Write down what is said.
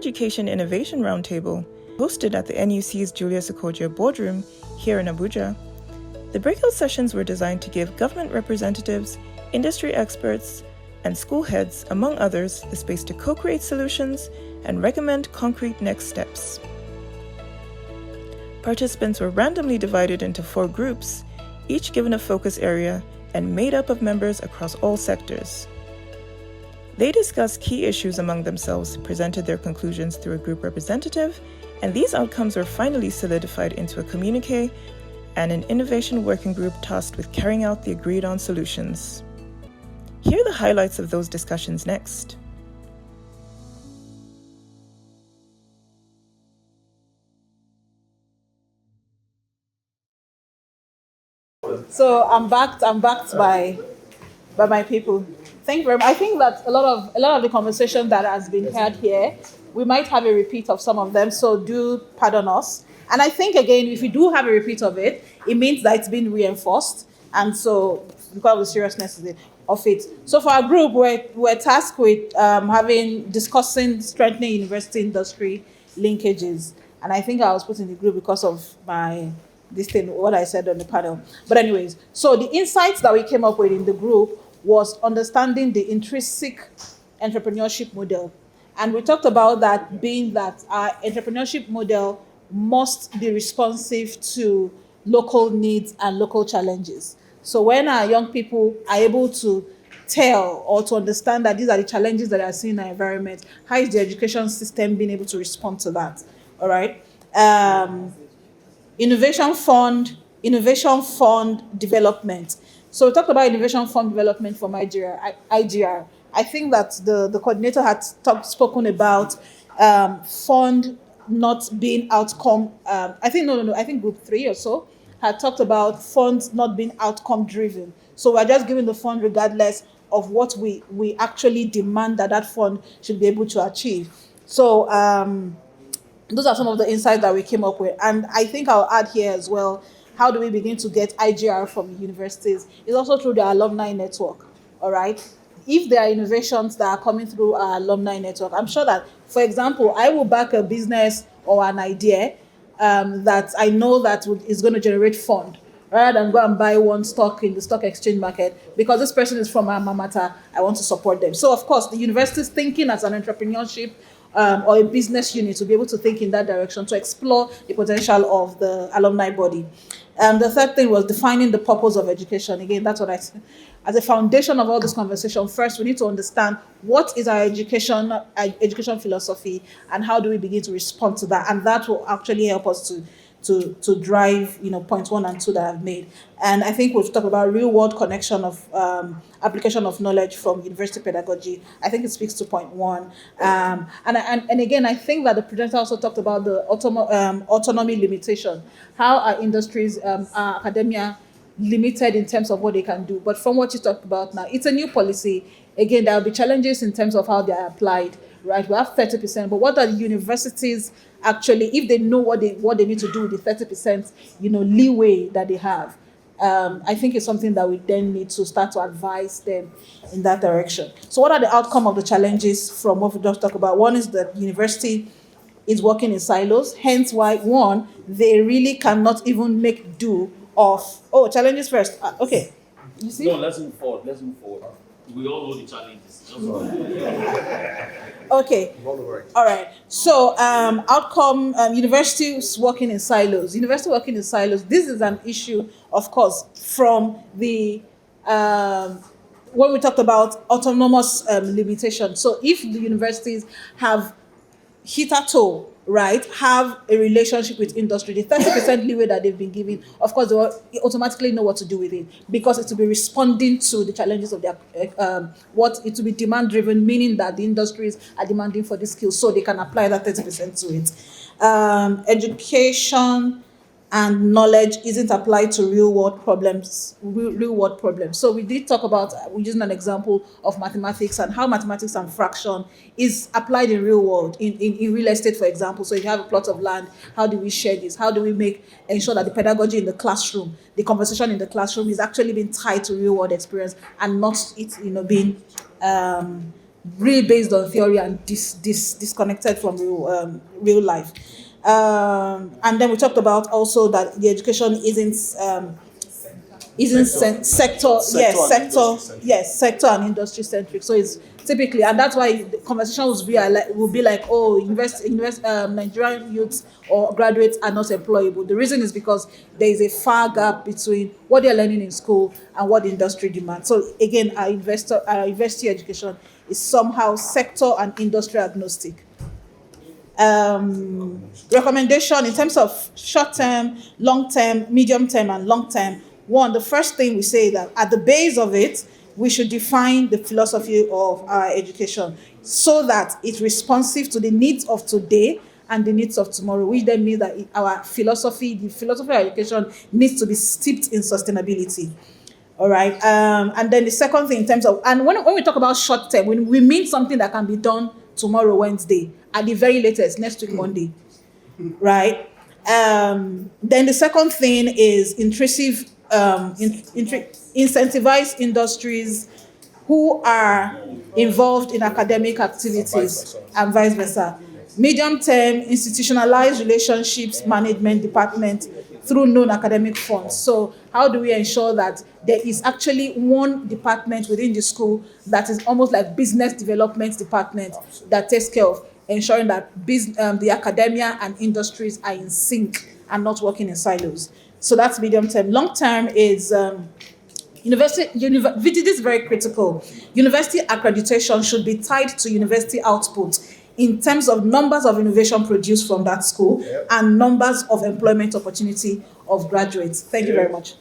Education Innovation Roundtable, hosted at the NUC's Julius Okogie boardroom here in Abuja. The breakout sessions were designed to give government representatives, industry experts, and school heads, among others, the space to co-create solutions and recommend concrete next steps. Participants were randomly divided into 4 groups, each given a focus area and made up of members across all sectors. They discussed key issues among themselves, presented their conclusions through a group representative, and these outcomes were finally solidified into a communique and an innovation working group tasked with carrying out the agreed-on solutions. Here are the highlights of those discussions next. So I'm backed by my people. Thank you very much. I think that a lot of the conversation that has been had here, we might have a repeat of some of them, so do pardon us. And I think, again, if we do have a repeat of it, it means that it's been reinforced. And so, because of the seriousness of it. So for our group, we're tasked with discussing strengthening university industry linkages. And I think I was put in the group because of what I said on the panel. But anyways, so the insights that we came up with in the group was understanding the intrinsic entrepreneurship model. And we talked about that being that our entrepreneurship model must be responsive to local needs and local challenges. So when our young people are able to tell or to understand that these are the challenges that are seen in our environment, how is the education system being able to respond to that? All right. Innovation fund development. So we talked about innovation fund development from IGR. I think that the coordinator had spoken about fund not being outcome. I think group 3 or so had talked about funds not being outcome driven. So we're just giving the fund regardless of what we actually demand that fund should be able to achieve. So those are some of the insights that we came up with. And I think I'll add here as well, how do we begin to get IGR from universities? It's also through the alumni network, all right? If there are innovations that are coming through our alumni network, I'm sure that, for example, I will back a business or an idea that I know that is going to generate fund, rather than go and buy one stock in the stock exchange market, because this person is from alma mater, I want to support them. So, of course, the university is thinking as an entrepreneurship or a business unit to be able to think in that direction, to explore the potential of the alumni body. The third thing was defining the purpose of education. Again, that's what I said. As a foundation of all this conversation, first we need to understand what is our education philosophy and how do we begin to respond to that. And that will actually help us to drive, points 1 and 2 that I've made. And I think we've talked about real-world connection of application of knowledge from university pedagogy. I think it speaks to point 1. And again, I think that the presenter also talked about the autonomy limitation, how our industries, our academia, limited in terms of what they can do. But from what you talked about now, it's a new policy. Again, there will be challenges in terms of how they are applied, right? We have 30%, but what are the universities actually, if they know what they need to do with the 30%, leeway that they have? I think it's something that we then need to start to advise them in that direction. So what are the outcome of the challenges from what we just talked about? One is that university is working in silos, hence why, one, they really cannot even make do of, challenges first. Okay. You see? No, let's move forward. We all know the challenges. Okay. All right. So, outcome, universities working in silos. University working in silos. This is an issue, of course, from the when we talked about autonomous limitation. So, if the universities have hitherto, right, have a relationship with industry, the 30% leeway that they've been given, of course, they will automatically know what to do with it, because it will be responding to the challenges of their, what it will be demand-driven, meaning that the industries are demanding for the skills, so they can apply that 30% to it. Education and knowledge isn't applied to real-world problems. So we did talk about, we're using an example of mathematics and how mathematics and fraction is applied in real world, in real estate, for example. So if you have a plot of land, how do we share this? How do we ensure that the pedagogy in the classroom, the conversation in the classroom is actually being tied to real-world experience and not it, being really based on theory and disconnected from real life. And then we talked about also that the education isn't sector sector and industry centric. So it's typically, and that's why the conversation will be like, oh, Nigerian youths or graduates are not employable. The reason is because there is a far gap between what they're learning in school and what the industry demands. So again, our university education is somehow sector and industry agnostic. Recommendation in terms of short-term, long-term, medium-term, and long-term. One, the first thing we say that at the base of it, we should define the philosophy of our education so that it's responsive to the needs of today and the needs of tomorrow, which then means that the philosophy of education needs to be steeped in sustainability. All right. And then the second thing in terms of, and when we talk about short term, when we mean something that can be done tomorrow, Wednesday, at the very latest, next week, Monday. Right. Then the second thing is incentivize industries who are involved in academic activities and vice versa. Medium term, institutionalize relationships management department through known academic funds. So how do we ensure that there is actually one department within the school that is almost like business development department that takes care of ensuring that the academia and industries are in sync and not working in silos. So that's medium term. Long term is university. This is very critical. University accreditation should be tied to university output in terms of numbers of innovation produced from that school and numbers of employment opportunity of graduates. Thank you very much.